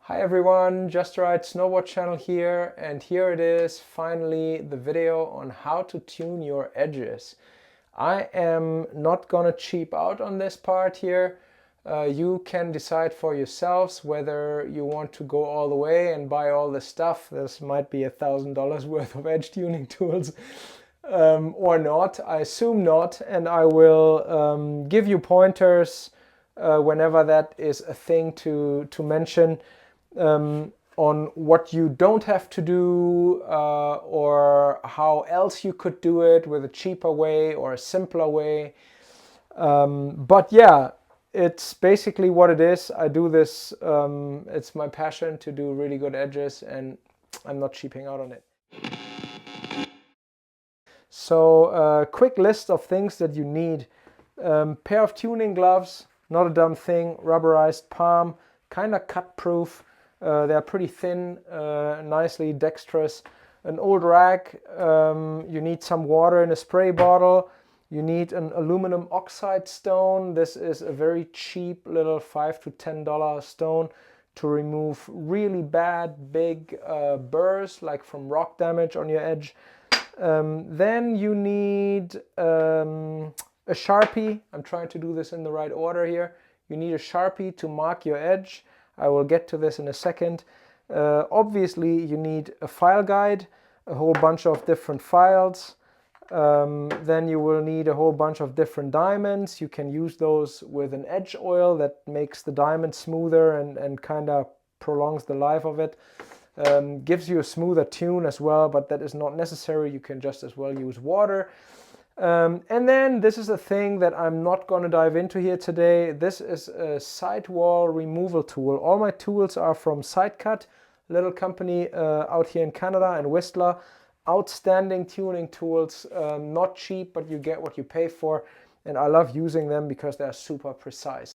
Hi everyone, JUSTPADRIDE Snowboard channel here, and here it is, finally the video on how to tune your edges. I am not gonna cheap out on this part here. You can decide for yourselves whether you want to go all the way and buy all the stuff. This might be $1,000 worth of edge tuning tools or not. I assume not, and I will give you pointers whenever that is a thing to mention. On what you don't have to do or how else you could do it with a cheaper way or a simpler way. But yeah, it's basically what it is. I do this, it's my passion to do really good edges, and I'm not cheaping out on it. So quick list of things that you need. Pair of tuning gloves, not a dumb thing, rubberized palm, kind of cut proof. They're pretty thin, nicely dexterous. An old rag, you need some water in a spray bottle. You need an aluminum oxide stone. This is a very cheap little $5 to $10 stone to remove really bad big burrs, like from rock damage on your edge. Then you need a Sharpie. I'm trying to do this in the right order here. You need a Sharpie to mark your edge. I will get to this in a second. Obviously, you need a file guide, a whole bunch of different files. Then you will need a whole bunch of different diamonds. You can use those with an edge oil that makes the diamond smoother and kind of prolongs the life of it. Gives you a smoother tune as well, but that is not necessary. You can just as well use water. And then this is a thing that I'm not going to dive into here today. This is a sidewall removal tool. All my tools are from Sidecut, a little company out here in Canada and Whistler. Outstanding tuning tools, not cheap, but you get what you pay for. And I love using them because they're super precise.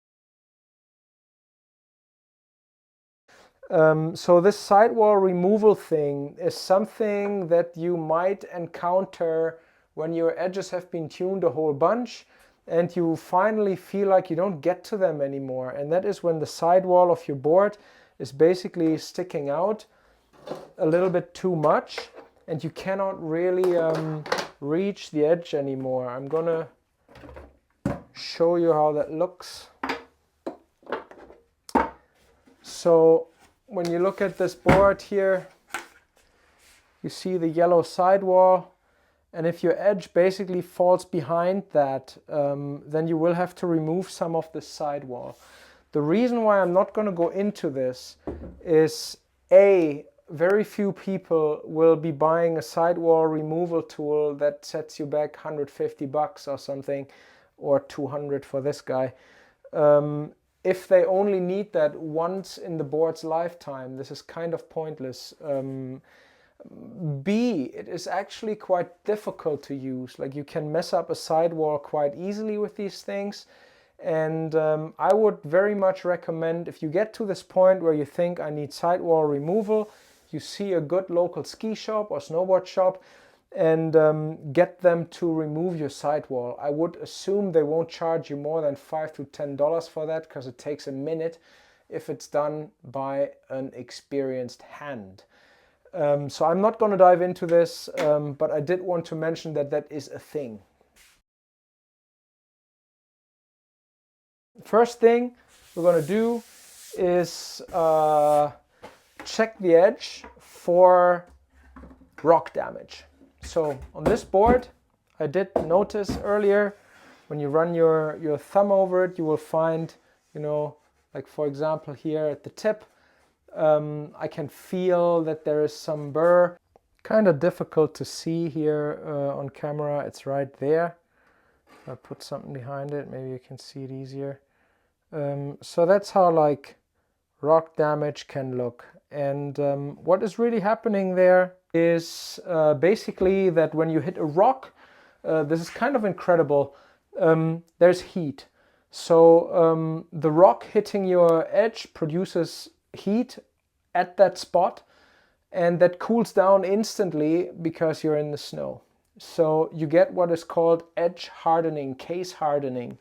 So this sidewall removal thing is something that you might encounter when your edges have been tuned a whole bunch and you finally feel like you don't get to them anymore. And that is when the sidewall of your board is basically sticking out a little bit too much and you cannot really reach the edge anymore. I'm gonna show you how that looks. So when you look at this board here, you see the yellow sidewall. And if your edge basically falls behind that, then you will have to remove some of the sidewall. The reason why I'm not going to go into this is A, very few people will be buying a sidewall removal tool that sets you back 150 bucks or something, or 200 for this guy. If they only need that once in the board's lifetime, this is kind of pointless. B, it is actually quite difficult to use. Like, you can mess up a sidewall quite easily with these things. And I would very much recommend, if you get to this point where you think I need sidewall removal, you see a good local ski shop or snowboard shop and get them to remove your sidewall. I would assume they won't charge you more than $5 to $10 for that, because it takes a minute if it's done by an experienced hand. So I'm not going to dive into this, but I did want to mention that that is a thing. First thing we're going to do is check the edge for rock damage. So on this board, I did notice earlier, when you run your thumb over it, you will find, you know, like for example here at the tip, I can feel that there is some burr. Kind of difficult to see here on camera. It's right there. If I put something behind it, maybe you can see it easier. So that's how like rock damage can look. And what is really happening there is basically that when you hit a rock, this is kind of incredible, there's heat. So the rock hitting your edge produces heat at that spot, and that cools down instantly because you're in the snow. So you get what is called edge hardening, case hardening.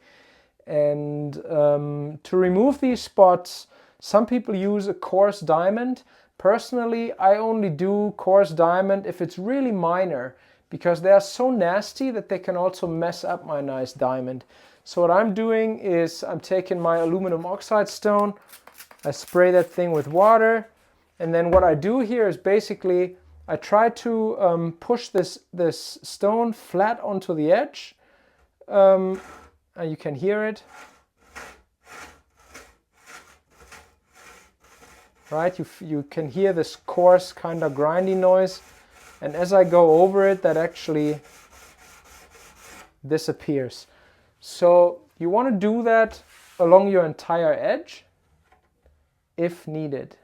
And to remove these spots, Some people use a coarse diamond. Personally, I only do coarse diamond if it's really minor, because they are so nasty that they can also mess up my nice diamond. So what I'm doing is I'm taking my aluminum oxide stone, I spray that thing with water, and then what I do here is basically I try to push this stone flat onto the edge. And you can hear it. Right, you can hear this coarse kind of grindy noise, and as I go over it, that actually disappears. So you want to do that along your entire edge if needed.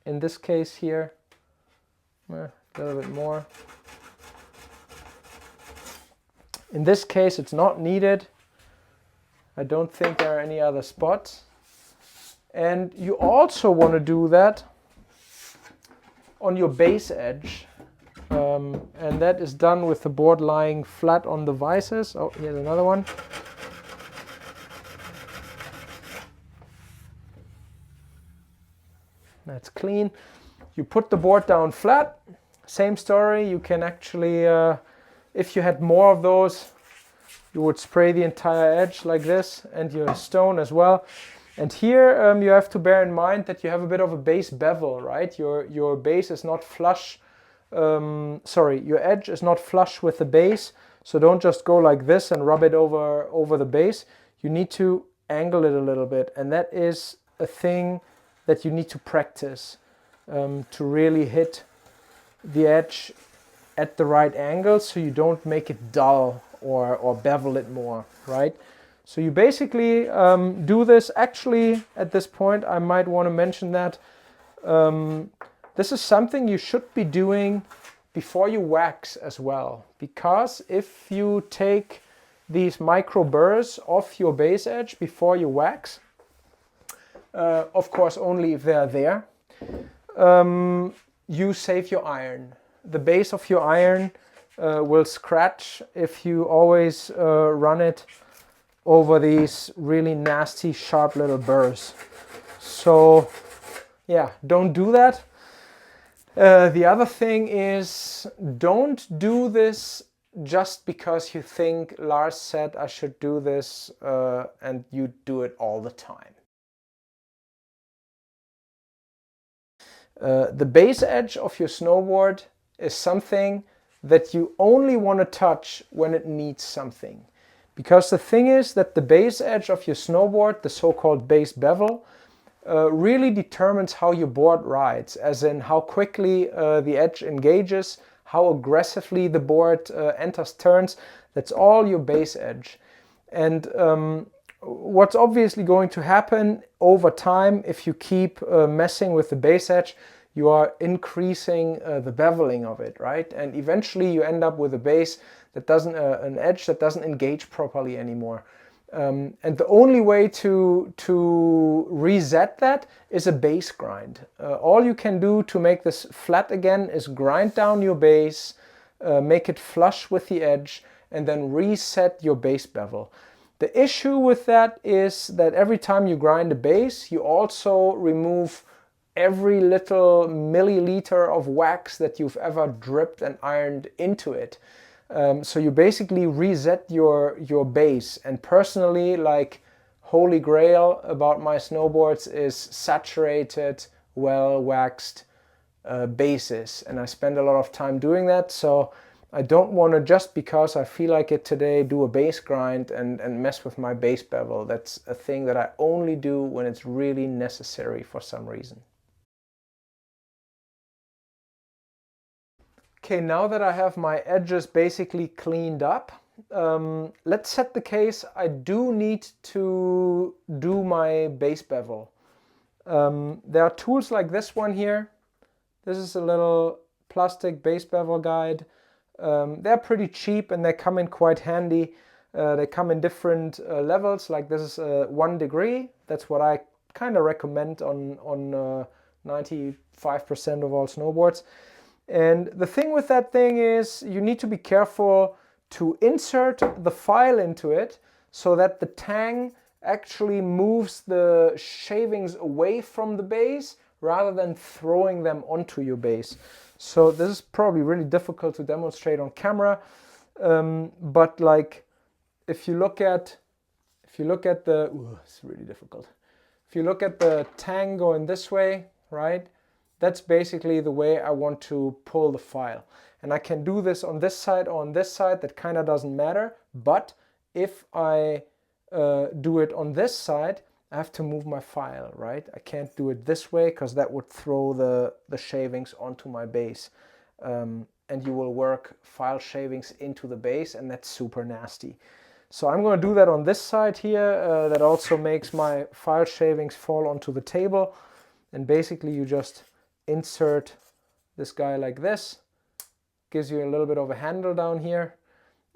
In this case here, a little bit more. In this case it's not needed. I don't think there are any other spots. And you also want to do that on your base edge. And that is done with the board lying flat on the vices. Oh, here's another one. That's clean. You put the board down flat. Same story. You can actually, if you had more of those, you would spray the entire edge like this, and your stone as well. And here you have to bear in mind that you have a bit of a base bevel, right? Your base is not flush, your edge is not flush with the base, so don't just go like this and rub it over the base. You need to angle it a little bit, and that is a thing that you need to practice to really hit the edge at the right angle, so you don't make it dull or bevel it more, right? So you basically do this. Actually, at this point, I might want to mention that this is something you should be doing before you wax as well. Because if you take these micro burrs off your base edge before you wax, of course only if they are there, you save your iron. The base of your iron will scratch if you always run it over these really nasty sharp little burrs. So yeah, don't do that. The other thing is, don't do this just because you think Lars said I should do this and you do it all the time. The base edge of your snowboard is something that you only want to touch when it needs something. Because the thing is that the base edge of your snowboard, the so-called base bevel, really determines how your board rides, as in how quickly the edge engages, how aggressively the board enters turns. That's all your base edge. And what's obviously going to happen over time, if you keep messing with the base edge, you are increasing the beveling of it, right? And eventually you end up with a base that doesn't, an edge that doesn't engage properly anymore. And the only way to reset that is a base grind. All you can do to make this flat again is grind down your base, make it flush with the edge, and then reset your base bevel. The issue with that is that every time you grind a base, you also remove every little milliliter of wax that you've ever dripped and ironed into it. So you basically reset your base. And personally, like, holy grail about my snowboards is saturated, well waxed bases, and I spend a lot of time doing that. So I don't want to, just because I feel like it today, do a base grind and mess with my base bevel. That's a thing that I only do when it's really necessary for some reason. Okay, now that I have my edges basically cleaned up, let's set the case I do need to do my base bevel. There are tools like this one here. This is a little plastic base bevel guide. They're pretty cheap and they come in quite handy. They come in different levels, like this is 1 degree. That's what I kind of recommend on 95% of all snowboards. And the thing with that thing is you need to be careful to insert the file into it so that the tang actually moves the shavings away from the base rather than throwing them onto your base. So this is probably really difficult to demonstrate on camera, but like if you look at the, it's really difficult. If you look at the tang going this way, right? That's basically the way I want to pull the file. And I can do this on this side or on this side, that kind of doesn't matter. But if I do it on this side, I have to move my file, right? I can't do it this way because that would throw the shavings onto my base. And you will work file shavings into the base, and that's super nasty. So I'm going to do that on this side here. That also makes my file shavings fall onto the table. And basically you just insert this guy like this. Gives you a little bit of a handle down here.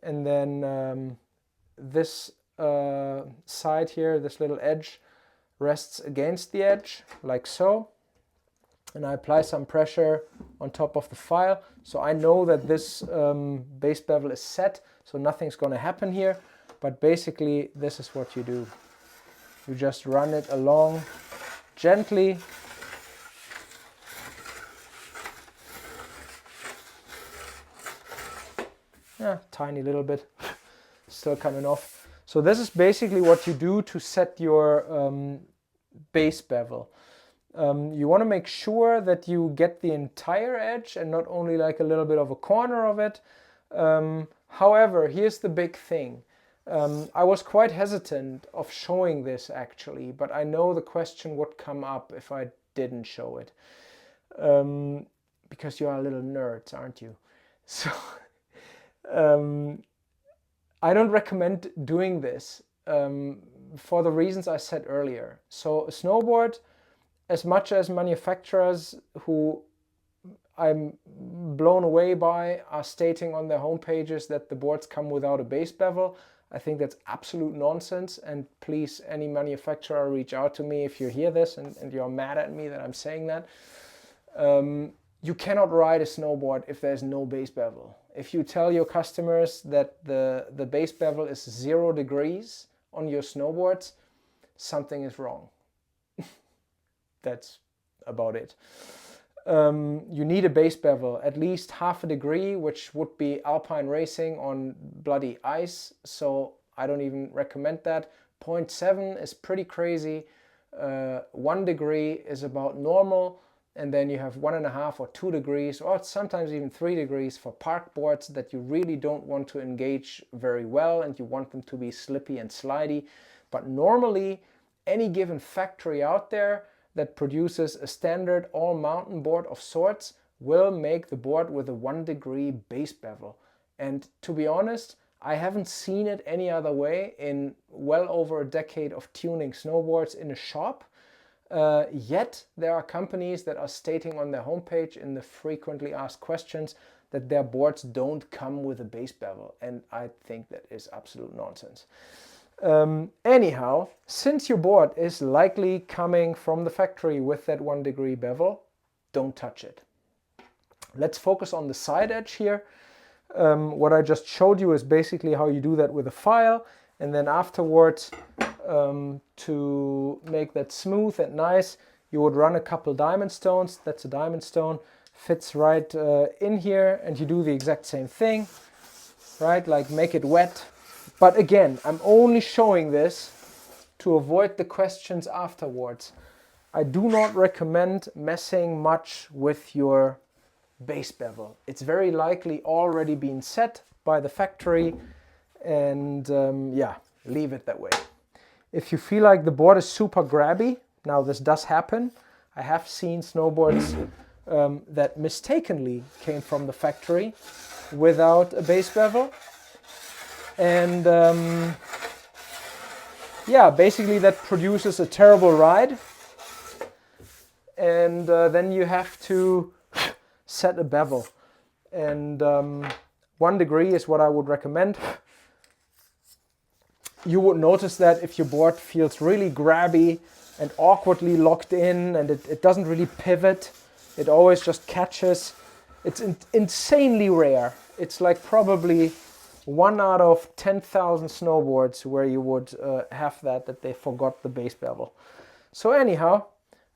And then this side here, this little edge, rests against the edge like so. And I apply some pressure on top of the file. So I know that this base bevel is set, so nothing's going to happen here. But basically this is what you do. You just run it along gently. Yeah, tiny little bit, still coming off. So this is basically what you do to set your base bevel. You want to make sure that you get the entire edge and not only like a little bit of a corner of it. However, here's the big thing. I was quite hesitant of showing this actually, but I know the question would come up if I didn't show it. Because you are little nerds, aren't you? So I don't recommend doing this for the reasons I said earlier. So a snowboard, as much as manufacturers who I'm blown away by are stating on their homepages that the boards come without a base bevel, I think that's absolute nonsense. And please, any manufacturer, reach out to me if you hear this and you're mad at me that I'm saying that. You cannot ride a snowboard if there's no base bevel. If you tell your customers that the base bevel is 0 degrees on your snowboards, something is wrong. That's about it. You need a base bevel, at least ½ degree, which would be alpine racing on bloody ice. So I don't even recommend that. 0.7 is pretty crazy. 1 degree is about normal. And then you have 1.5 or 2 degrees, or sometimes even 3 degrees for park boards that you really don't want to engage very well and you want them to be slippy and slidey. But normally, any given factory out there that produces a standard all mountain board of sorts will make the board with a 1 degree base bevel. And to be honest, I haven't seen it any other way in well over a decade of tuning snowboards in a shop. Yet there are companies that are stating on their homepage in the frequently asked questions that their boards don't come with a base bevel, and I think that is absolute nonsense. Anyhow, since your board is likely coming from the factory with that 1 degree bevel, don't touch it. Let's focus on the side edge here. What I just showed you is basically how you do that with a file, and then afterwards to make that smooth and nice, you would run a couple diamond stones. That's a diamond stone, fits right in here, and you do the exact same thing, right? Like make it wet. But again, I'm only showing this to avoid the questions afterwards. I do not recommend messing much with your base bevel. It's very likely already been set by the factory, and yeah, leave it that way. If you feel like the board is super grabby, now this does happen. I have seen snowboards that mistakenly came from the factory without a base bevel. And yeah, basically that produces a terrible ride. And then you have to set a bevel. And 1 degree is what I would recommend. You would notice that if your board feels really grabby and awkwardly locked in and it doesn't really pivot, it always just catches. It's insanely rare. It's like probably 1 out of 10,000 snowboards where you would have that they forgot the base bevel. So anyhow,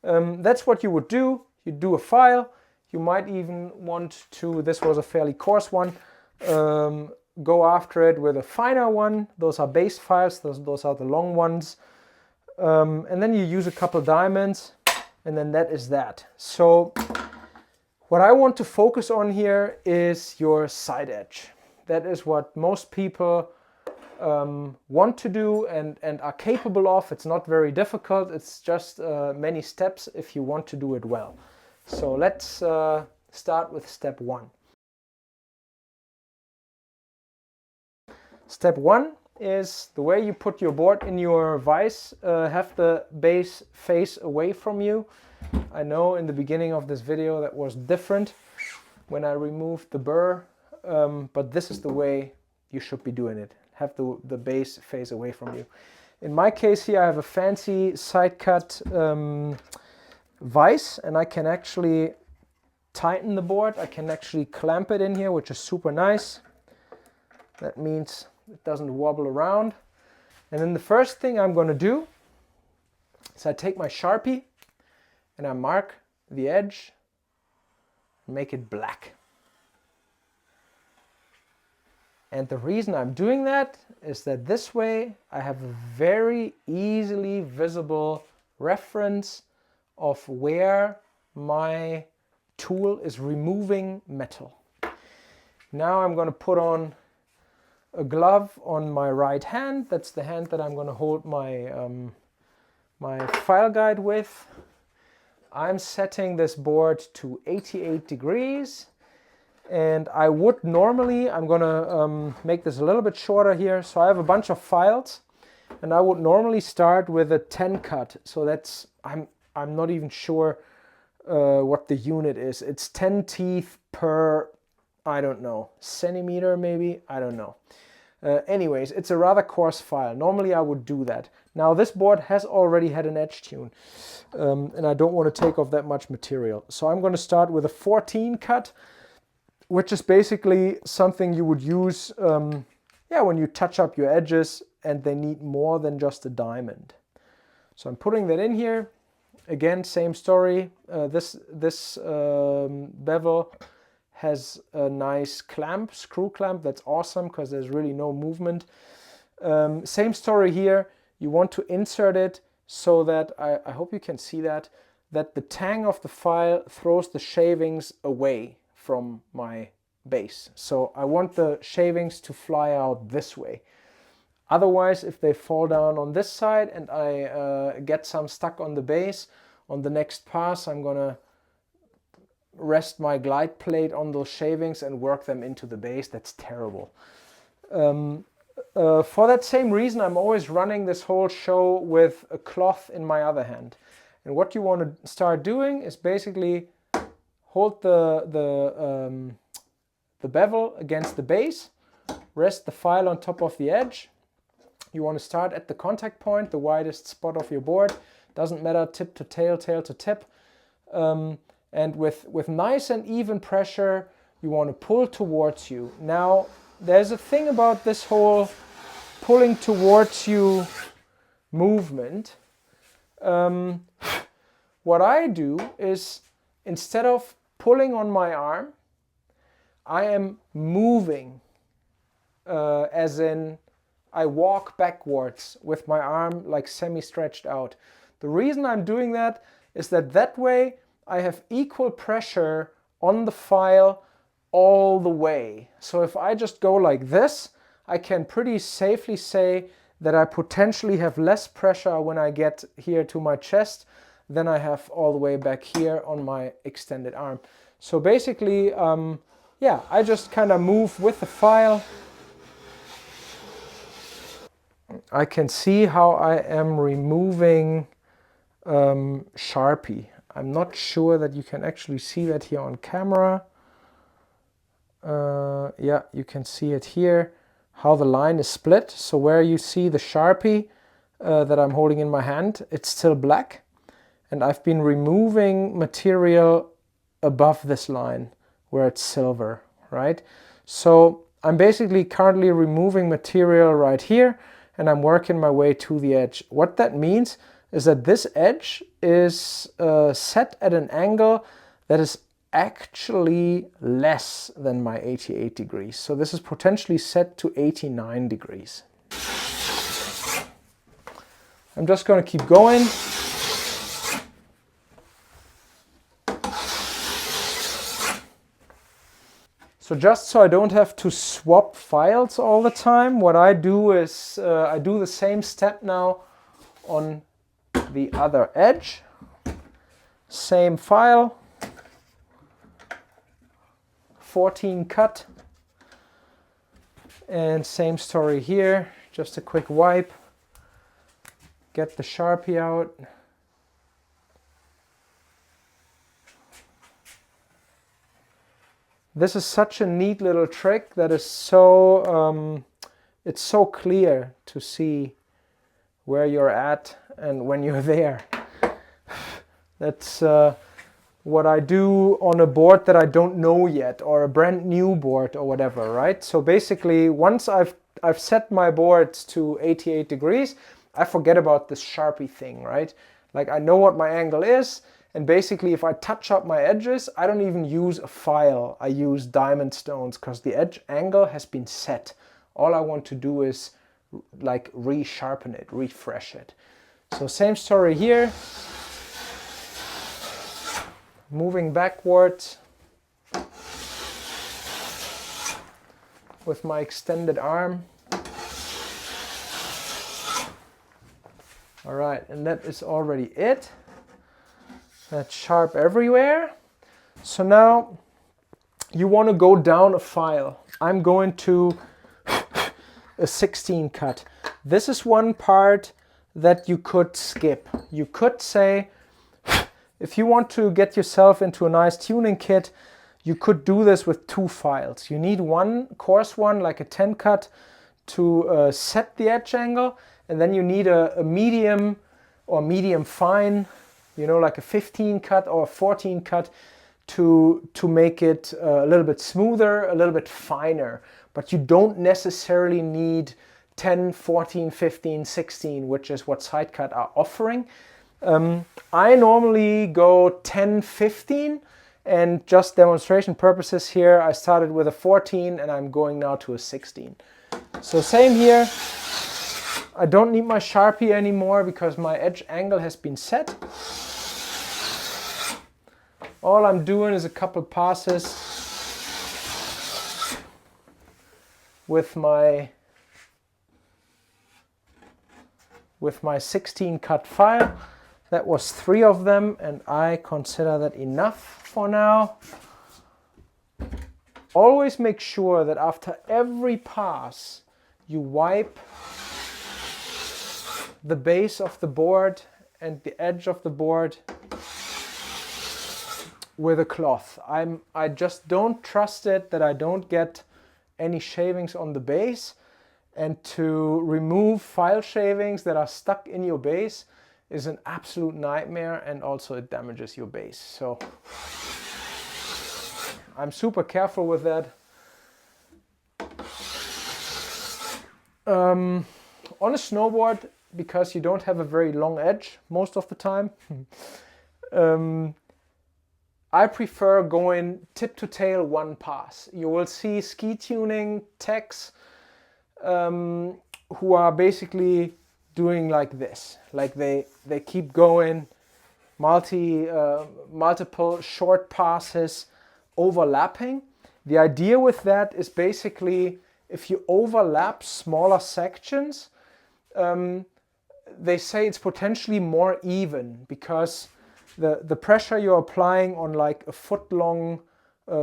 that's what you would do. You do a file. You might even want to, this was a fairly coarse one, go after it with a finer one. Those are base files, those are the long ones. And then you use a couple diamonds, and then that is that. So what I want to focus on here is your side edge. That is what most people want to do and are capable of. It's not very difficult. It's just many steps if you want to do it well. So let's start with step 1. Step 1 is the way you put your board in your vise. Have the base face away from you. I know in the beginning of this video that was different when I removed the burr, but this is the way you should be doing it. Have the base face away from you. In my case here I have a fancy side cut vise, and I can actually tighten the board. I can actually clamp it in here, which is super nice. That means it doesn't wobble around. And then the first thing I'm going to do is I take my Sharpie and I mark the edge, make it black. And the reason I'm doing that is that this way I have a very easily visible reference of where my tool is removing metal. Now I'm going to put on a glove on my right hand. That's the hand that I'm going to hold my my file guide with. I'm setting this board to 88 degrees, and I would normally, I'm going to make this a little bit shorter here. So I have a bunch of files, and I would normally start with a 10 cut. So that's, I'm not even sure what the unit is. It's 10 teeth per, I don't know, centimeter maybe, I don't know. Anyways, it's a rather coarse file. Normally I would do that. Now this board has already had an edge tune, and I don't want to take off that much material. So I'm going to start with a 14 cut, which is basically something you would use when you touch up your edges and they need more than just a diamond. So I'm putting that in here. Again, same story. This bevel has a nice clamp, screw clamp. That's awesome because there's really no movement. Same story here. You want to insert it so that, I hope you can see that the tang of the file throws the shavings away from my base. So I want the shavings to fly out this way. Otherwise, if they fall down on this side and I get some stuck on the base, on the next pass I'm gonna rest my glide plate on those shavings and work them into the base. That's terrible. For that same reason, I'm always running this whole show with a cloth in my other hand. And what you want to start doing is basically hold the bevel against the base, rest the file on top of the edge. You want to start at the contact point, the widest spot of your board. Doesn't matter, tip to tail, tail to tip. And with nice and even pressure, you want to pull towards you. Now, there's a thing about this whole pulling towards you movement. What I do is, instead of pulling on my arm, I am moving, as in I walk backwards with my arm like semi-stretched out. The reason I'm doing that is that way I have equal pressure on the file all the way. So if I just go like this, I can pretty safely say that I potentially have less pressure when I get here to my chest than I have all the way back here on my extended arm. So basically, I just kind of move with the file. I can see how I am removing Sharpie. I'm not sure that you can actually see that here on camera. Yeah, you can see it here, how the line is split. So where you see the Sharpie that I'm holding in my hand, it's still black. And I've been removing material above this line where it's silver, right? So I'm basically currently removing material right here, and I'm working my way to the edge. What that means is that this edge is set at an angle that is actually less than my 88 degrees. So this is potentially set to 89 degrees. I'm just going to keep going. So just so I don't have to swap files all the time, what I do is I do the same step now on the other edge. Same file, 14 cut, and same story here, just a quick wipe, get the Sharpie out. This is such a neat little trick that is so, it's so clear to see where you're at and when you're there. That's what I do on a board that I don't know yet, or a brand new board or whatever, right? So basically, once I've set my boards to 88 degrees, I forget about this Sharpie thing, right? Like, I know what my angle is, and basically if I touch up my edges, I don't even use a file. I use diamond stones because the edge angle has been set. All I want to do is like re-sharpen it, refresh it. So same story here. Moving backwards with my extended arm. All right, and that is already it. That's sharp everywhere. So now you want to go down a file. I'm going to a 16 cut. This is one part that you could skip. You could say, if you want to get yourself into a nice tuning kit, you could do this with two files. You need one coarse one, like a 10 cut, to set the edge angle, and then you need a medium or medium fine, you know, like a 15 cut or a 14 cut to make it a little bit smoother, a little bit finer. But you don't necessarily need 10, 14, 15, 16, which is what SideCut are offering. I normally go 10, 15, and just demonstration purposes here, I started with a 14 and I'm going now to a 16. So same here. I don't need my Sharpie anymore because my edge angle has been set. All I'm doing is a couple passes with my 16 cut file. That was 3 of them, and I consider that enough for now. Always make sure that after every pass you wipe the base of the board and the edge of the board with a cloth. I just don't trust it that I don't get any shavings on the base, and to remove file shavings that are stuck in your base is an absolute nightmare, and also it damages your base. So I'm super careful with that. On a snowboard, because you don't have a very long edge most of the time, I prefer going tip to tail one pass. You will see ski tuning techs who are basically doing like this. Like they keep going multiple short passes overlapping. The idea with that is basically if you overlap smaller sections, they say it's potentially more even because the pressure you're applying on like a foot long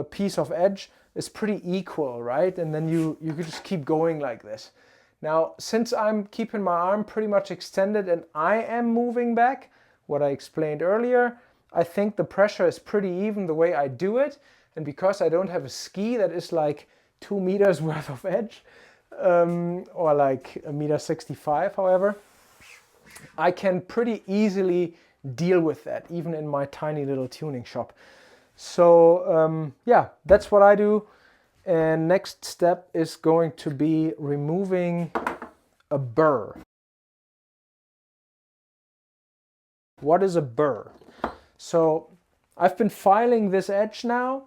piece of edge is pretty equal, right? And then you could just keep going like this. Now, since I'm keeping my arm pretty much extended and I am moving back, what I explained earlier, I think the pressure is pretty even the way I do it. And because I don't have a ski that is like 2 meters worth of edge, or like 1.65 meters, however, I can pretty easily deal with that, even in my tiny little tuning shop. So yeah, that's what I do. And next step is going to be removing a burr. What is a burr? So I've been filing this edge now,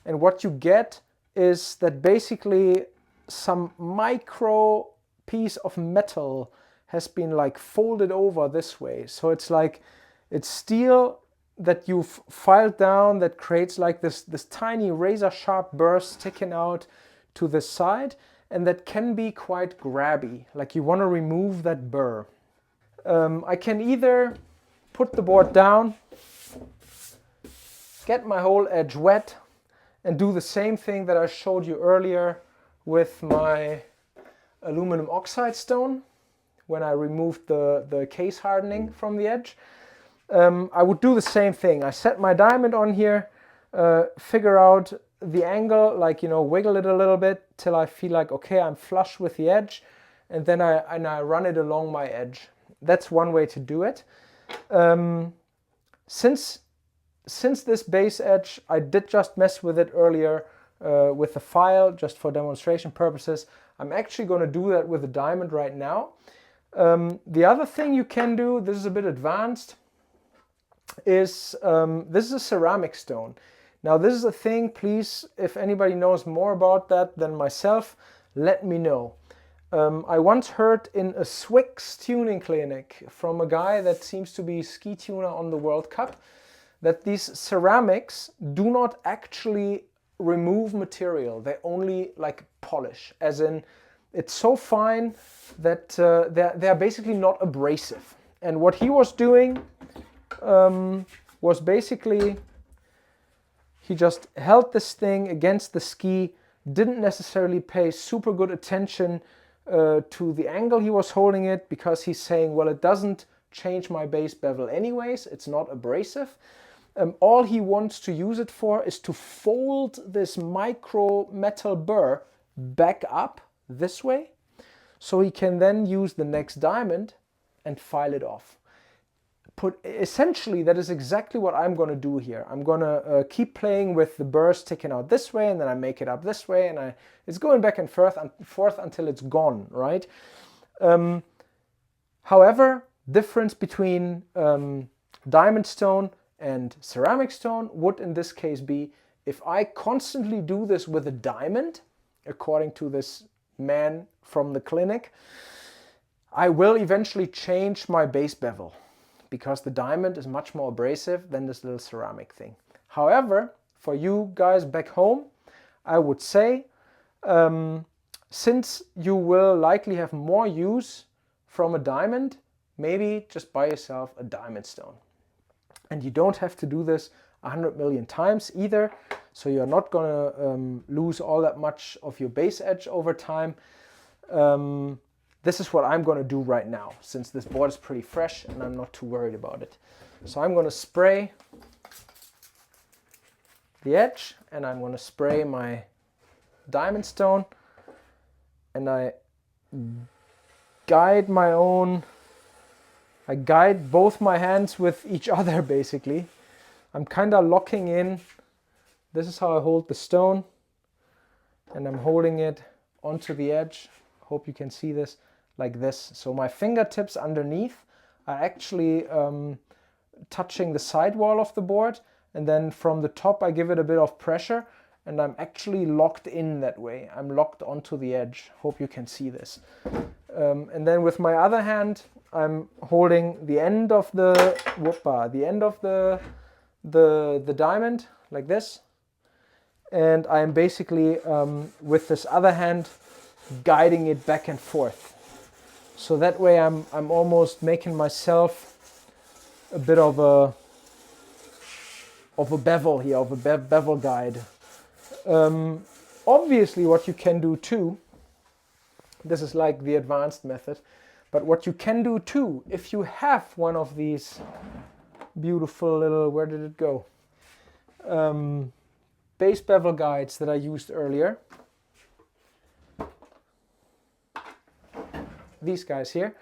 and what you get is that basically some micro piece of metal has been like folded over this way. So it's like, it's steel that you've filed down that creates like this tiny razor sharp burr sticking out to the side, and that can be quite grabby. Like you want to remove that burr. I can either put the board down, get my whole edge wet, and do the same thing that I showed you earlier with my aluminum oxide stone when I removed the case hardening from the edge. I would do the same thing. I set my diamond on here, figure out the angle, like, you know, wiggle it a little bit till I feel like, okay, I'm flush with the edge, and then I run it along my edge. That's one way to do it. Since this base edge, I did just mess with it earlier with the file, just for demonstration purposes. I'm actually going to do that with a diamond right now. The other thing you can do, this is a bit advanced, is this is a ceramic stone. Now this is a thing, please, if anybody knows more about that than myself, let me know. I once heard in a Swix tuning clinic from a guy that seems to be ski tuner on the World Cup, that these ceramics do not actually remove material, they only like polish, as in it's so fine that they're basically not abrasive. And what he was doing was basically, he just held this thing against the ski, didn't necessarily pay super good attention to the angle he was holding it, because he's saying, well, it doesn't change my base bevel anyways, it's not abrasive. All he wants to use it for is to fold this micro metal burr back up this way, so he can then use the next diamond and file it off. Essentially, that is exactly what I'm going to do here. I'm going to keep playing with the burr sticking out this way, and then I make it up this way, and it's going back and forth until it's gone, right? However, difference between diamond stone and ceramic stone would in this case be, if I constantly do this with a diamond, according to this man from the clinic, I will eventually change my base bevel, because the diamond is much more abrasive than this little ceramic thing. However, for you guys back home, I would say, since you will likely have more use from a diamond, maybe just buy yourself a diamond stone. And you don't have to do this 100 million times either, so you're not going to lose all that much of your base edge over time. This is what I'm going to do right now, since this board is pretty fresh and I'm not too worried about it. So I'm going to spray the edge, and I'm going to spray my diamond stone, and I guide both my hands with each other basically. I'm kind of locking in. This is how I hold the stone, and I'm holding it onto the edge. Hope you can see this, like this. So my fingertips underneath are actually touching the sidewall of the board, and then from the top I give it a bit of pressure, and I'm actually locked in that way. I'm locked onto the edge. Hope you can see this. And then with my other hand, I'm holding the end of the diamond like this, and I'm basically with this other hand guiding it back and forth. So that way I'm almost making myself a bit of a bevel here, of a bevel guide. Obviously what you can do too, this is like the advanced method, but what you can do too, if you have one of these beautiful little, where did it go? Base bevel guides that I used earlier. These guys here.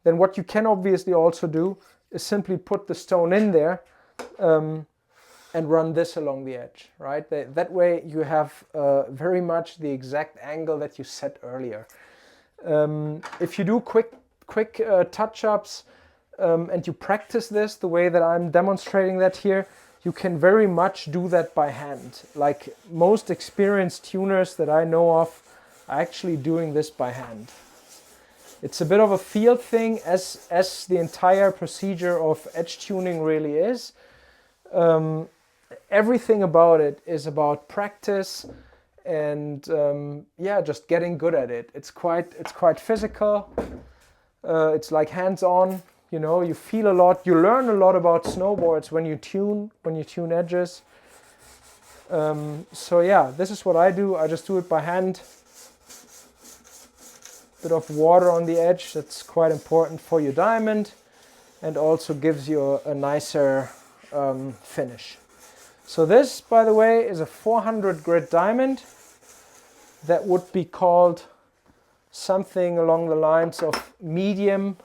Then what you can obviously also do is simply put the stone in there, and run this along the edge, right? That way you have very much the exact angle that you set earlier. If you do quick touch-ups and you practice this the way that I'm demonstrating that here, you can very much do that by hand. Like most experienced tuners that I know of are actually doing this by hand. It's a bit of a field thing, as the entire procedure of edge tuning really is. Everything about it is about practice and yeah, just getting good at it. It's quite physical. It's like hands-on. You know, you feel a lot. You learn a lot about snowboards when you tune edges. So yeah, this is what I do. I just do it by hand. Bit of water on the edge, that's quite important for your diamond, and also gives you a nicer finish. So this, by the way, is a 400 grit diamond. That would be called something along the lines of medium,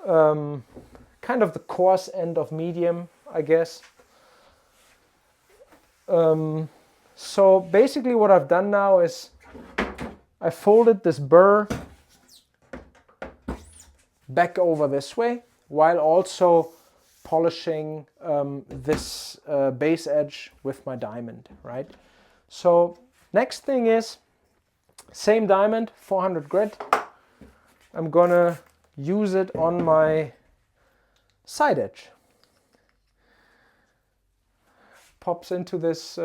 kind of the coarse end of medium, I guess. So basically what I've done now is I folded this burr back over this way while also polishing this base edge with my diamond, right? So next thing is, same diamond, 400 grit. I'm gonna use it on my side edge. Pops into this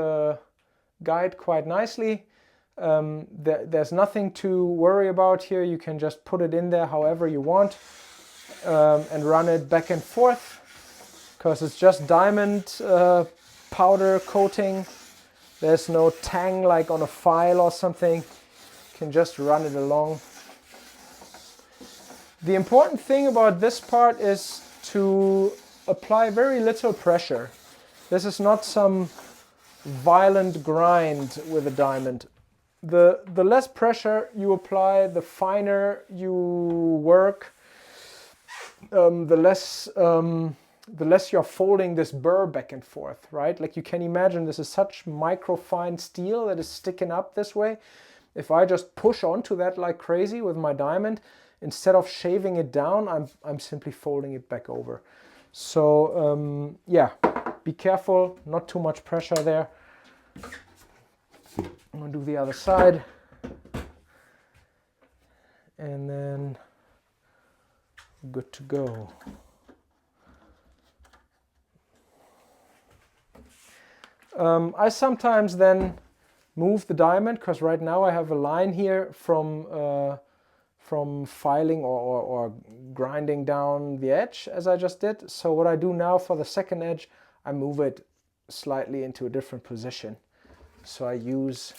guide quite nicely. There's nothing to worry about here. You can just put it in there however you want and run it back and forth, because it's just diamond powder coating. There's no tang like on a file or something. You can just run it along. The important thing about this part is to apply very little pressure. This is not some violent grind with a diamond. The less pressure you apply, the finer you work, the less you're folding this burr back and forth, right? Like you can imagine, this is such microfine steel that is sticking up this way. If I just push onto that like crazy with my diamond, instead of shaving it down, I'm simply folding it back over. So yeah, be careful, not too much pressure there. I'm gonna do the other side, and then good to go. I sometimes then move the diamond, because right now I have a line here from filing or grinding down the edge as I just did. So what I do now for the second edge, I move it slightly into a different position. So I use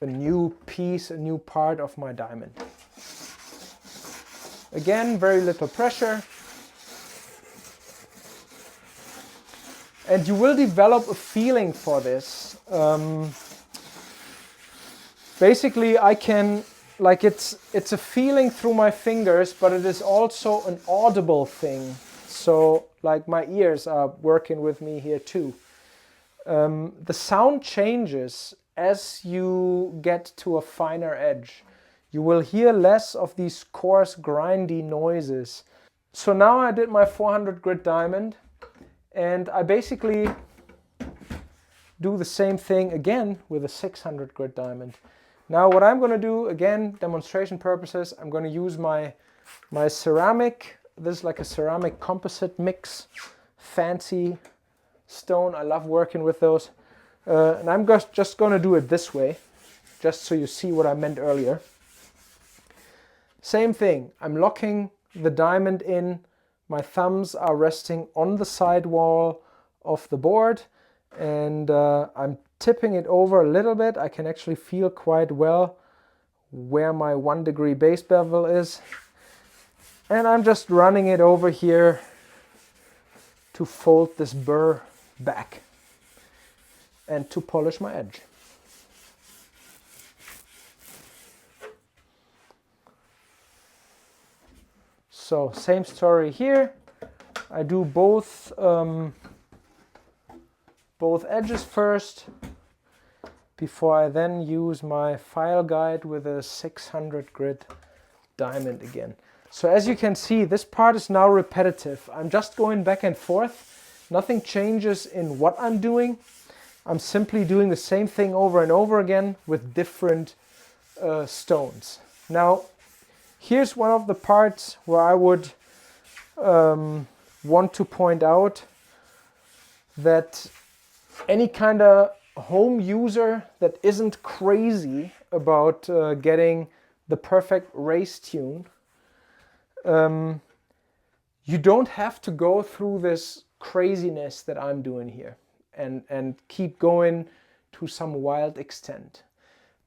a new piece, a new part of my diamond. Again, very little pressure. And you will develop a feeling for this. Basically, I can, like it's a feeling through my fingers, but it is also an audible thing. So like my ears are working with me here too. The sound changes as you get to a finer edge. You will hear less of these coarse, grindy noises. So now I did my 400 grit diamond, and I basically do the same thing again with a 600 grit diamond. Now what I'm going to do, again, demonstration purposes, I'm going to use my ceramic. This is like a ceramic composite mix, fancy stone. I love working with those. And I'm just going to do it this way, just so you see what I meant earlier. Same thing, I'm locking the diamond in. My thumbs are resting on the sidewall of the board, and I'm tipping it over a little bit. I can actually feel quite well where my 1 degree base bevel is. And I'm just running it over here to fold this burr back and to polish my edge. So same story here. I do both both edges first before I then use my file guide with a 600 grit diamond again. So as you can see, this part is now repetitive. I'm just going back and forth. Nothing changes in what I'm doing. I'm simply doing the same thing over and over again with different stones. Now, here's one of the parts where I would want to point out that any kind of home user that isn't crazy about getting the perfect race tune, you don't have to go through this craziness that I'm doing here and keep going to some wild extent.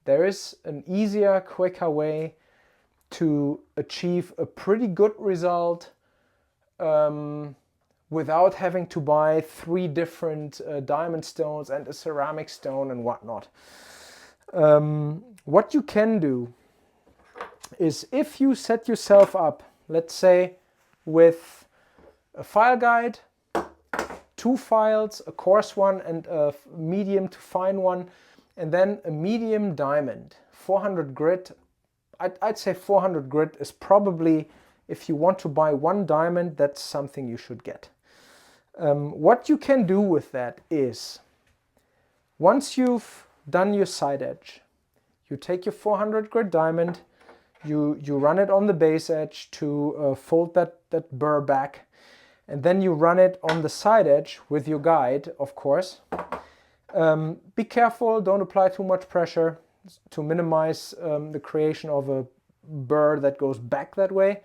There is an easier, quicker way to achieve a pretty good result without having to buy 3 different diamond stones and a ceramic stone and whatnot. What you can do is, if you set yourself up, let's say with a file guide, 2 files, a coarse one and a medium to fine one, and then a medium diamond, 400 grit. I'd say 400 grit is probably, if you want to buy 1 diamond, that's something you should get. What you can do with that is, once you've done your side edge, you take your 400 grit diamond, you run it on the base edge to fold that burr back, and then you run it on the side edge with your guide, of course. Be careful, don't apply too much pressure to minimize the creation of a burr that goes back that way.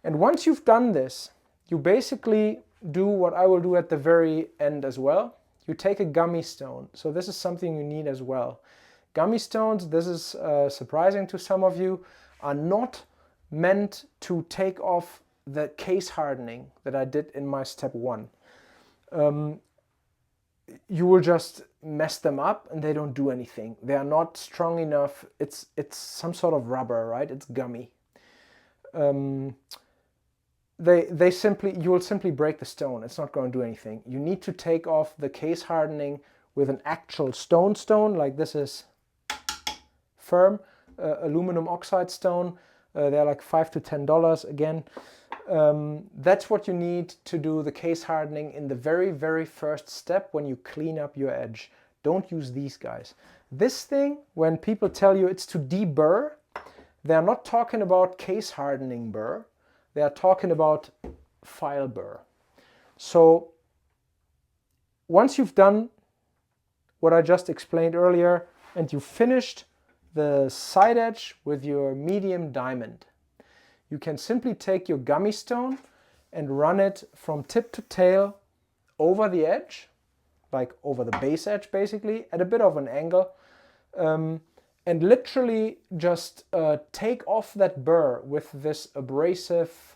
And once you've done this, you basically do what I will do at the very end as well. You take a gummy stone. So this is something you need as well. Gummy stones, this is surprising to some of you, are not meant to take off the case hardening that I did in my step 1. You will just mess them up and they don't do anything. They are not strong enough. It's some sort of rubber, right? It's gummy. You will simply break the stone. It's not going to do anything. You need to take off the case hardening with an actual stone, like this is firm, aluminum oxide stone. They're like $5 to $10 again. That's what you need to do the case hardening in the very, very first step when you clean up your edge. Don't use these guys. This thing, when people tell you it's to de-burr, they're not talking about case hardening burr. They are talking about file burr. So once you've done what I just explained earlier and you've finished the side edge with your medium diamond, you can simply take your gummy stone and run it from tip to tail over the edge, like over the base edge basically, at a bit of an angle, and literally just take off that burr with this abrasive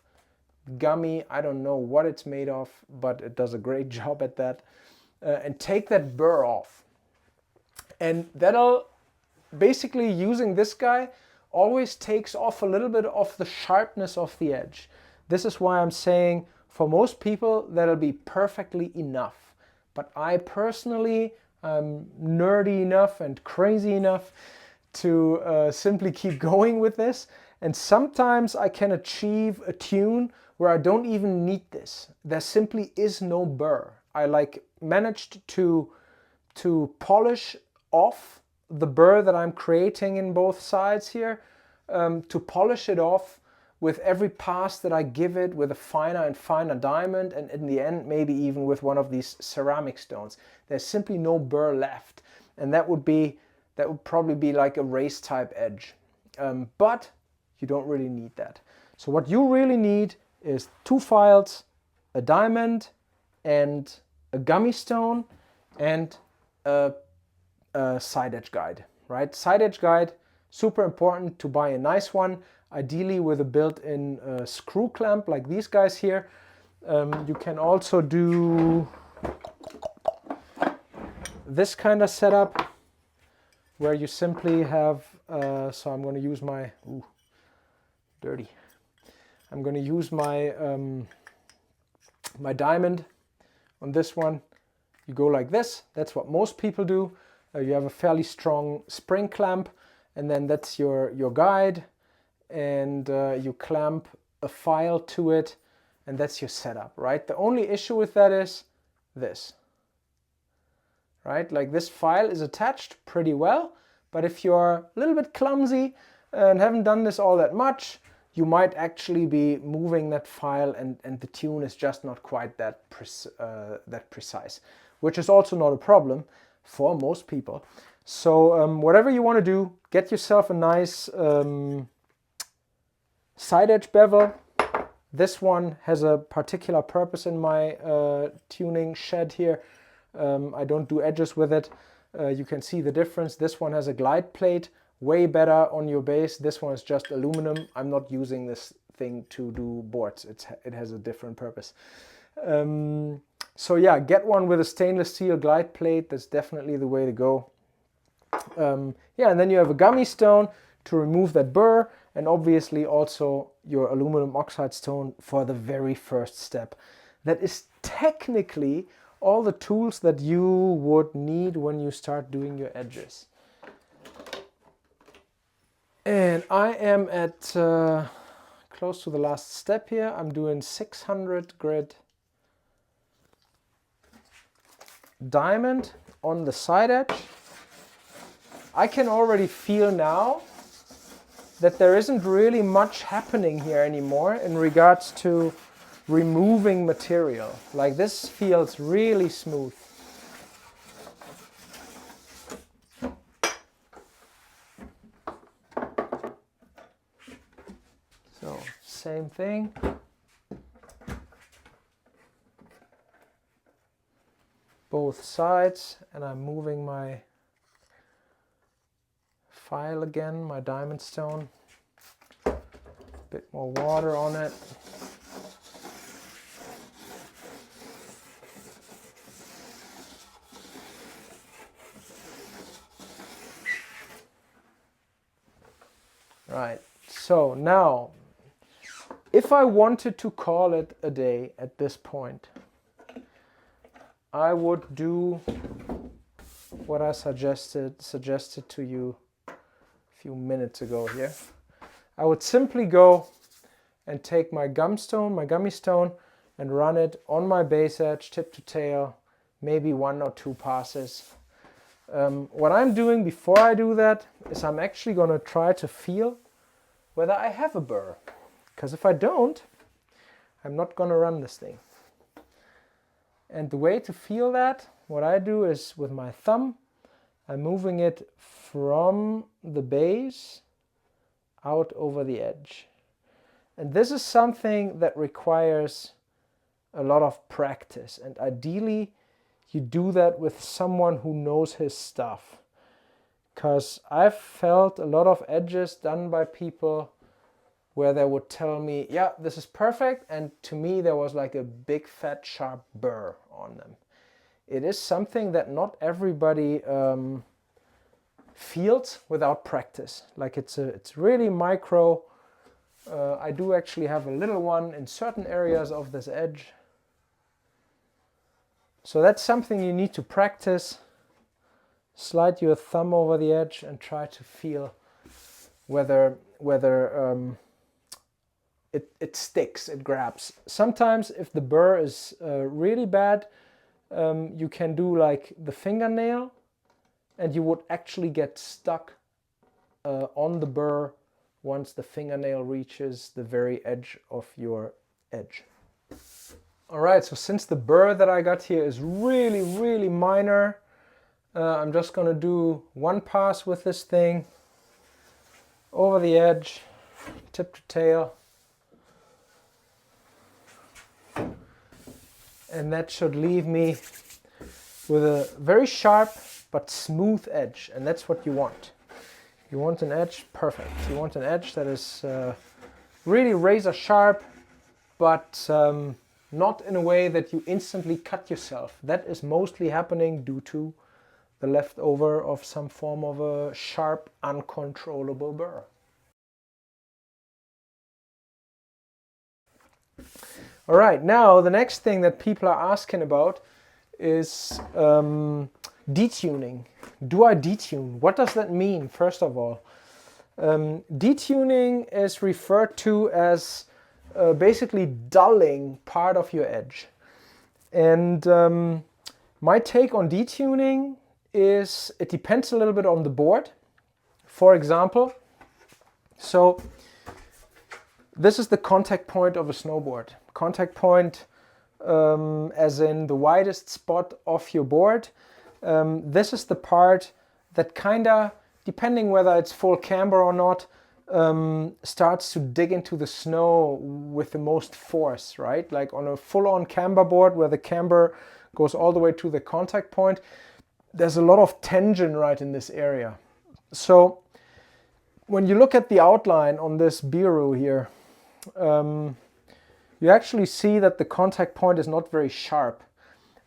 gummy. I don't know what it's made of, but it does a great job at that. And take that burr off. And that'll basically, using this guy, always takes off a little bit of the sharpness of the edge. This is why I'm saying for most people that'll be perfectly enough. But I personally am nerdy enough and crazy enough to simply keep going with this. And sometimes I can achieve a tune where I don't even need this. There simply is no burr. I managed to polish off the burr that I'm creating in both sides here, to polish it off with every pass that I give it with a finer and finer diamond, and in the end maybe even with one of these ceramic stones. There's simply no burr left, and that would probably be like a race type edge, but you don't really need that. So what you really need is 2 files, a diamond and a gummy stone, and a side edge guide, right? Side edge guide, super important to buy a nice one, ideally with a built-in screw clamp like these guys here. You can also do this kind of setup where you simply have, so I'm going to use my, dirty. I'm going to use my my diamond on this one, you go like this. That's what most people do. You have a fairly strong spring clamp, and then that's your guide, and you clamp a file to it, and that's your setup, right? The only issue with that is this, right? Like this file is attached pretty well, but if you're a little bit clumsy and haven't done this all that much, you might actually be moving that file and the tune is just not quite that precise, which is also not a problem for most people. So whatever you want to do, get yourself a nice side edge bevel. This one has a particular purpose in my tuning shed here. I don't do edges with it. You can see the difference. This one has a glide plate, way better on your base. This one is just aluminum. I'm not using this thing to do boards. It has a different purpose. So yeah, get one with a stainless steel glide plate. That's definitely the way to go. Yeah, and then you have a gummy stone to remove that burr, and obviously also your aluminum oxide stone for the very first step. That is technically all the tools that you would need when you start doing your edges. And I am at close to the last step here. I'm doing 600 grit diamond on the side edge. I can already feel now that there isn't really much happening here anymore in regards to removing material. Like this feels really smooth. So same thing. Both sides, and I'm moving my file again, my diamond stone. Bit more water on it. Right, so now, if I wanted to call it a day at this point, I would do what I suggested to you a few minutes ago here. I would simply go and take my gummy stone, and run it on my base edge, tip to tail, maybe 1 or 2 passes. What I'm doing before I do that is I'm actually going to try to feel whether I have a burr. Because if I don't, I'm not going to run this thing. And the way to feel that, what I do is with my thumb, I'm moving it from the base out over the edge. And this is something that requires a lot of practice. And ideally, you do that with someone who knows his stuff. Because I've felt a lot of edges done by people where they would tell me, yeah, this is perfect, and to me there was like a big fat sharp burr on them. It is something that not everybody feels without practice. Like it's really micro. I do actually have a little one in certain areas of this edge. So that's something you need to practice. Slide your thumb over the edge and try to feel whether it sticks, it grabs. Sometimes if the burr is really bad, you can do like the fingernail, and you would actually get stuck on the burr once the fingernail reaches the very edge of your edge. Alright, so since the burr that I got here is really, really minor, I'm just going to do 1 pass with this thing over the edge, tip to tail. And that should leave me with a very sharp but smooth edge, and that's what you want. You want an edge, perfect. You want an edge that is really razor sharp, but not in a way that you instantly cut yourself. That is mostly happening due to the leftover of some form of a sharp, uncontrollable burr. All right, now the next thing that people are asking about is detuning. Do I detune? What does that mean, first of all? Detuning is referred to as basically dulling part of your edge. And my take on detuning is it depends a little bit on the board. For example, so this is the contact point of a snowboard. Contact point as in the widest spot of your board. This is the part that kind of, depending whether it's full camber or not, starts to dig into the snow with the most force, right? Like on a full-on camber board where the camber goes all the way to the contact point, there's a lot of tension right in this area. So when you look at the outline on this Biru here, you actually see that the contact point is not very sharp.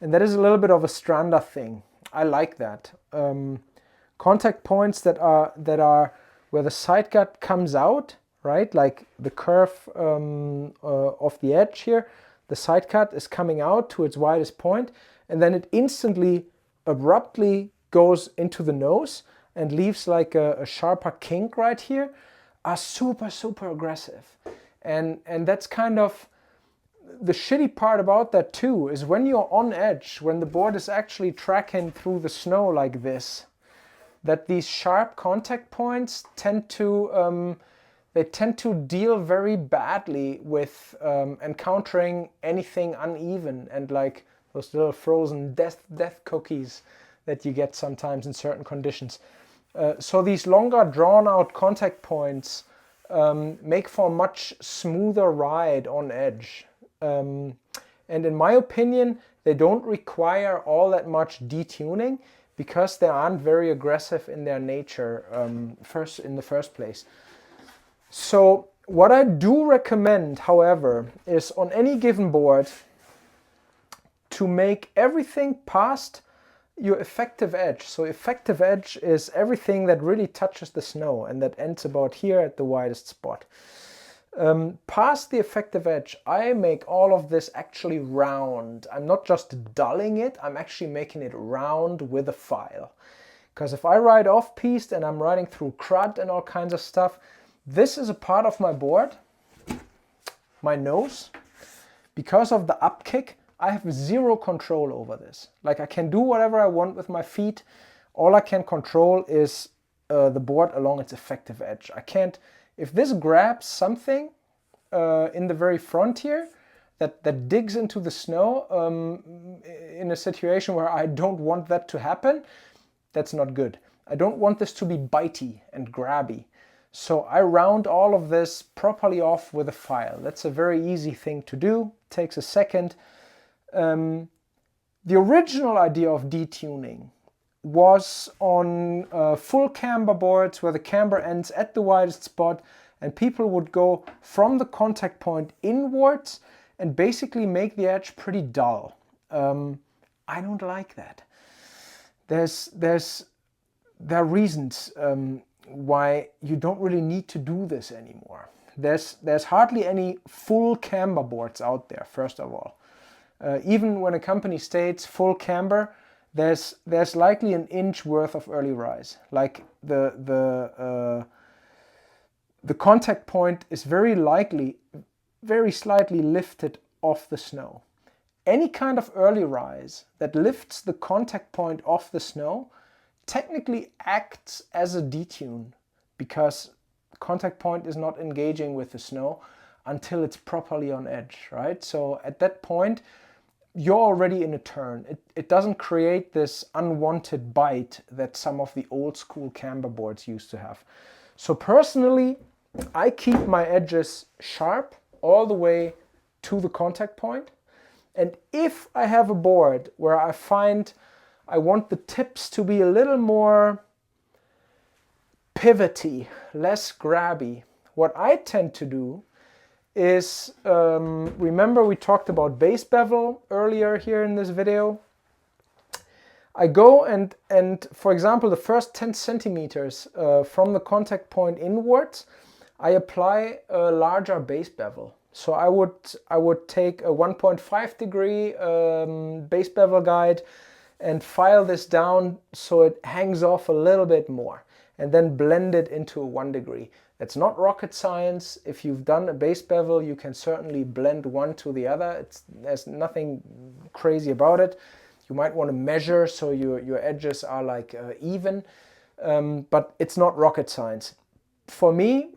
And that is a little bit of a Stranda thing. I like that. Contact points that are where the side cut comes out, right? Like the curve of the edge here, the side cut is coming out to its widest point, and then it instantly, abruptly goes into the nose and leaves like a sharper kink right here, are super, super aggressive. And that's kind of the shitty part about that too, is when you're on edge, when the board is actually tracking through the snow like this, that these sharp contact points tend to deal very badly with encountering anything uneven, and like those little frozen death cookies that you get sometimes in certain conditions. So these longer drawn out contact points make for a much smoother ride on edge. And in my opinion, they don't require all that much detuning because they aren't very aggressive in their nature in the first place. So what I do recommend, however, is on any given board to make everything past your effective edge. So effective edge is everything that really touches the snow and that ends about here at the widest spot. Past the effective edge, I make all of this actually round. I'm not just dulling it, I'm actually making it round with a file. Because if I ride off-piste and I'm riding through crud and all kinds of stuff, this is a part of my board, my nose. Because of the upkick, I have zero control over this. Like I can do whatever I want with my feet. All I can control is the board along its effective edge. I can't, if this grabs something in the very front here that digs into the snow in a situation where I don't want that to happen, that's not good. I don't want this to be bitey and grabby. So I round all of this properly off with a file. That's a very easy thing to do. Takes a second. The original idea of detuning was on full camber boards where the camber ends at the widest spot and people would go from the contact point inwards and basically make the edge pretty dull. I don't like that. There are reasons why you don't really need to do this anymore. There's hardly any full camber boards out there, first of all. Even when a company states full camber, there's likely an inch worth of early rise. Like the contact point is very likely very slightly lifted off the snow. Any kind of early rise that lifts the contact point off the snow technically acts as a detune, because contact point is not engaging with the snow until it's properly on edge, right? So at that point, you're already in a turn. It doesn't create this unwanted bite that some of the old school camber boards used to have. So personally, I keep my edges sharp all the way to the contact point. And if I have a board where I find I want the tips to be a little more pivoty, less grabby, what I tend to do is, remember we talked about base bevel earlier here in this video. I go and for example, the first 10 centimeters from the contact point inwards, I apply a larger base bevel. So I would take a 1.5 degree base bevel guide and file this down so it hangs off a little bit more, and then blend it into a 1 degree. It's not rocket science. If you've done a base bevel, you can certainly blend one to the other. There's nothing crazy about it. You might want to measure so your edges are like even, but it's not rocket science. For me,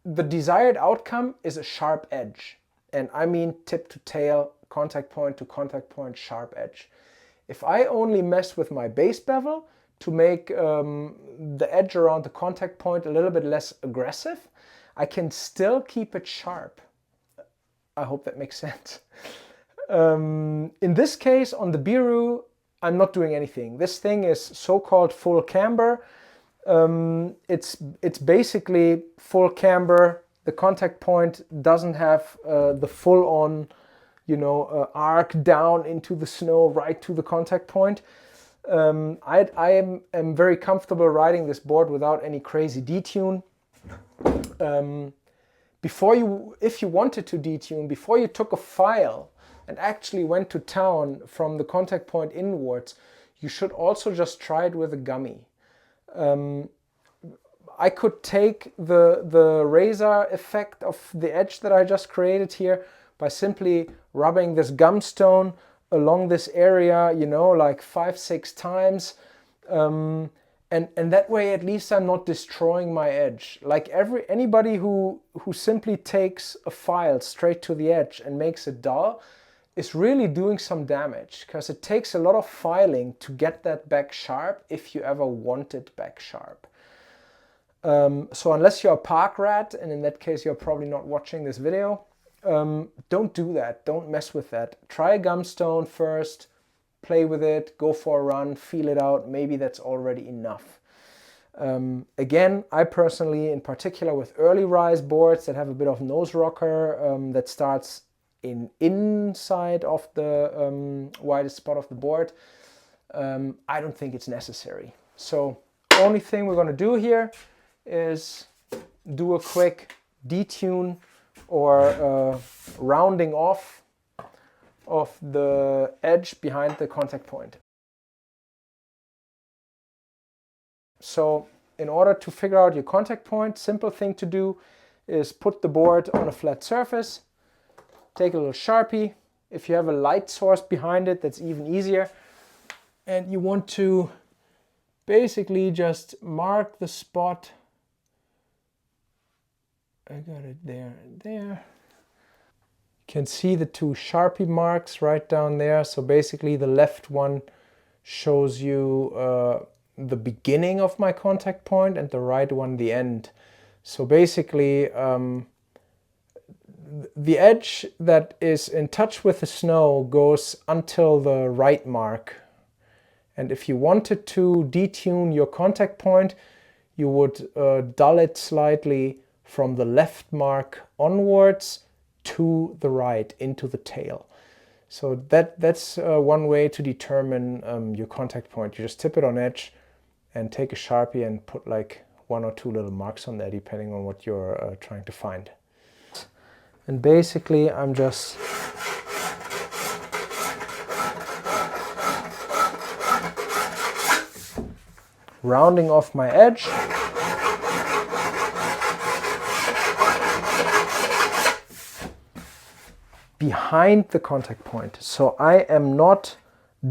the desired outcome is a sharp edge, and I mean tip to tail, contact point to contact point, sharp edge. If I only mess with my base bevel to make the edge around the contact point a little bit less aggressive, I can still keep it sharp. I hope that makes sense. In this case, on the Biru, I'm not doing anything. This thing is so-called full camber. It's basically full camber. The contact point doesn't have the full-on, you know, arc down into the snow right to the contact point. I am very comfortable riding this board without any crazy detune. If you wanted to detune, before you took a file and actually went to town from the contact point inwards, you should also just try it with a gummy. I could take the razor effect of the edge that I just created here by simply rubbing this gum stone along this area, you know, like 5-6 times. And that way at least I'm not destroying my edge. Like anybody who simply takes a file straight to the edge and makes it dull is really doing some damage, because it takes a lot of filing to get that back sharp if you ever want it back sharp. So unless you're a park rat, and in that case you're probably not watching this video, don't do that. Don't mess with that. Try a gumstone first, play with it, go for a run, feel it out. Maybe that's already enough. Again, I personally, in particular with early rise boards that have a bit of nose rocker that starts inside of the widest spot of the board, I don't think it's necessary. So only thing we're going to do here is do a quick detune or rounding off of the edge behind the contact point. So in order to figure out your contact point, simple thing to do is put the board on a flat surface, take a little Sharpie. If you have a light source behind it, that's even easier. And you want to basically just mark the spot. I got it there and there. You can see the two Sharpie marks right down there. So basically the left one shows you the beginning of my contact point and the right one the end. So basically the edge that is in touch with the snow goes until the right mark. And if you wanted to detune your contact point, you would dull it slightly from the left mark onwards to the right, into the tail. So that's one way to determine your contact point. You just tip it on edge and take a Sharpie and put like 1 or 2 little marks on there, depending on what you're trying to find. And basically I'm just rounding off my edge. Behind the contact point. So I am not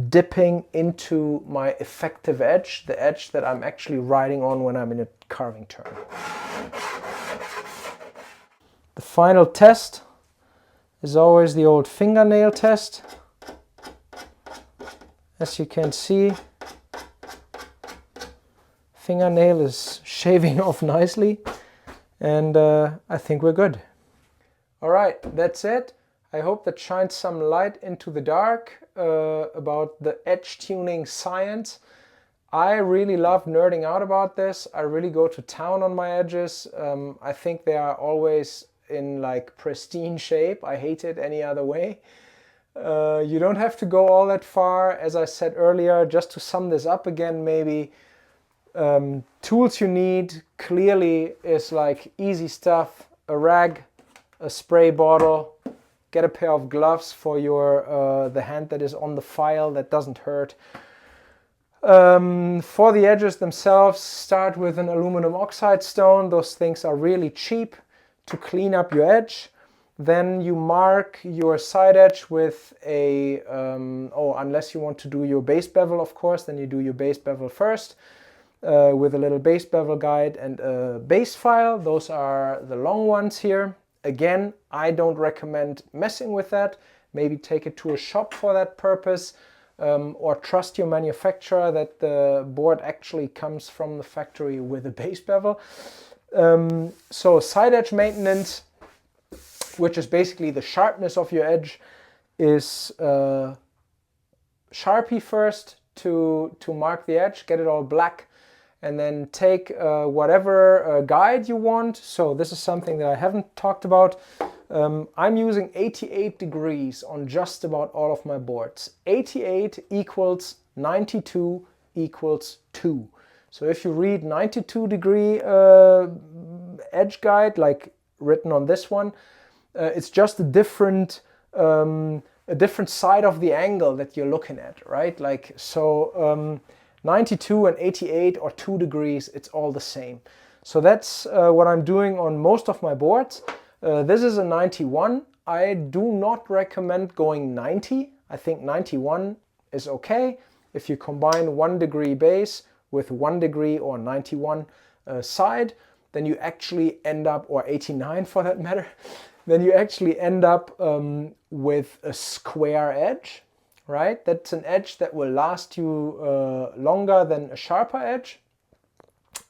dipping into my effective edge, the edge that I'm actually riding on when I'm in a carving turn. The final test is always the old fingernail test. As you can see, fingernail is shaving off nicely, and I think we're good. All right, that's it. I hope that shines some light into the dark about the edge tuning science. I really love nerding out about this. I really go to town on my edges. I think they are always in like pristine shape. I hate it any other way. You don't have to go all that far. As I said earlier, just to sum this up again, maybe tools you need clearly is like easy stuff: a rag, a spray bottle, get a pair of gloves for your the hand that is on the file that doesn't hurt. For the edges themselves, start with an aluminum oxide stone. Those things are really cheap to clean up your edge. Then you mark your side edge with a, unless you want to do your base bevel, of course, then you do your base bevel first with a little base bevel guide and a base file. Those are the long ones here. Again, I don't recommend messing with that. Maybe take it to a shop for that purpose, or trust your manufacturer that the board actually comes from the factory with a base bevel. So side edge maintenance, which is basically the sharpness of your edge, is Sharpie first to mark the edge, get it all black, and then take whatever guide you want. So this is something that I haven't talked about. I'm using 88 degrees on just about all of my boards. 88 equals 92 equals 2. So if you read 92 degree edge guide, like written on this one, it's just a different side of the angle that you're looking at, right? Like, so 92 and 88 or 2 degrees, it's all the same. So that's what I'm doing on most of my boards. This is a 91. I do not recommend going 90. I think 91 is okay. If you combine 1 degree base with 1 degree or 91 side, then you actually end up, or 89 for that matter, then you actually end up with a square edge, right? That's an edge that will last you longer than a sharper edge,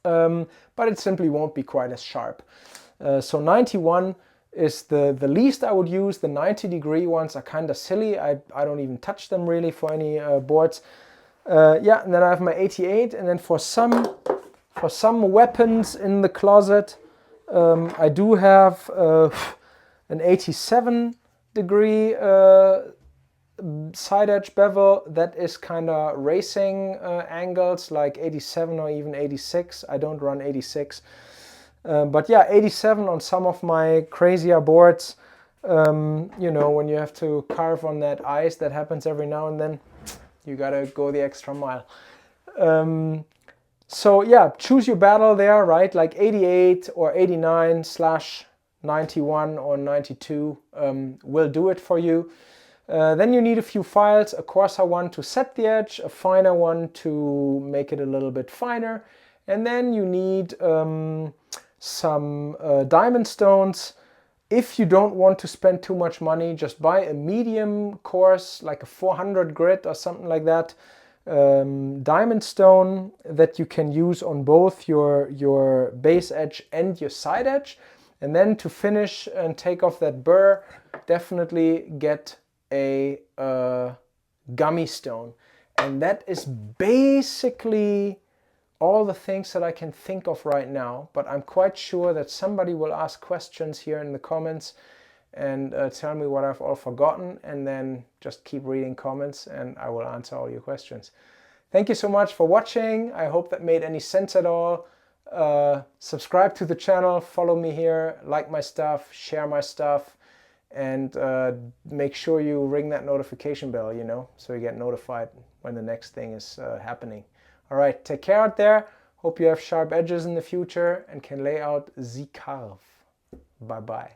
but it simply won't be quite as sharp. So 91 is the least I would use. The 90 degree ones are kind of silly. I don't even touch them really for any boards. Yeah, and then I have my 88, and then for some weapons in the closet, I do have an 87 degree side edge bevel that is kind of racing angles, like 87 or even 86. I don't run 86. But yeah, 87 on some of my crazier boards. You know, when you have to carve on that ice, that happens every now and then. You gotta go the extra mile. So yeah, choose your battle there, right? Like 88 or 89/91 or 92 will do it for you. Then you need a few files, a coarser one to set the edge, a finer one to make it a little bit finer. And then you need some diamond stones. If you don't want to spend too much money, just buy a medium coarse, like a 400 grit or something like that, diamond stone that you can use on both your base edge and your side edge. And then to finish and take off that burr, definitely get a gummy stone. And that is basically all the things that I can think of right now, but I'm quite sure that somebody will ask questions here in the comments and tell me what I've all forgotten, and then just keep reading comments and I will answer all your questions. Thank you so much for watching. I hope that made any sense at all. Subscribe to the channel, follow me here, like my stuff, share my stuff, and make sure you ring that notification bell, you know, so you get notified when the next thing is happening. All right, take care out there. Hope you have sharp edges in the future and can lay out the carve. Bye-bye.